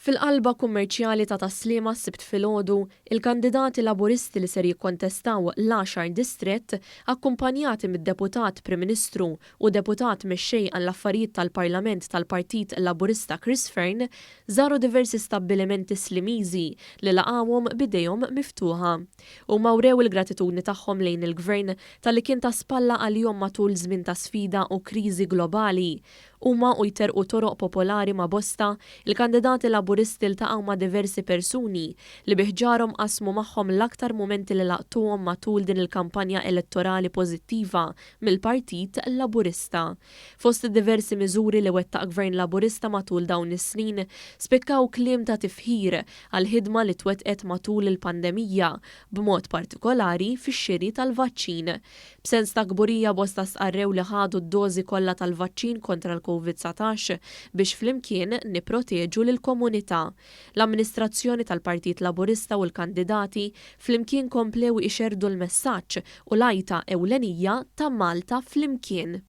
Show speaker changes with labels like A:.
A: Fil-qalba kummerċjali ta' Taslima s-sibt filgħodu, il-kandidati Laburisti li ser jikkontestaw l-10 distrett, akkumpanjati mid-deputat Prim Ministru u deputat mexxej għall-affarijiet tal-Parlament tal-Partit Laburista Chris Fearn, żaru diversi stabbilimenti slimiżi li laqgħuhom bidejhom miftuħa. U mawrew il-gratitudni tagħhom lejn il-Gvern tal-li kien ta' spalla għalihom matul żmien ta' sfida u kriżi globali. Huma u jterqu toroq popolari ma' bosta, il-kandidati Laburisti ltaqgħu ma' diversi persuni li biħġarhom qasmu magħhom l-aktar mumenti li laqtuhom matul din il-kampanja elettorali pożittiva mill-Partit Laburista. Fost diversi miżuri li wettaq Gvern Laburista matul dawn is-snin, spikkaw kliem ta' tifħir għal ħidma li twettqet matul il-pandemija, b'mod partikolari fix-xiri tal-vaċċin. B'sens ta' kburija bosta sqarrew li ħadu d-dożi kollha tal-vaċċin kontra l-COVID-19 biex flimkien nipproteġu lill-komunità. L-amministrazzjoni tal-Partit Laburista u l-kandidati flimkien komplew ixerdu l-messaġġ u l-għajta ewlenija ta' Malta flimkien.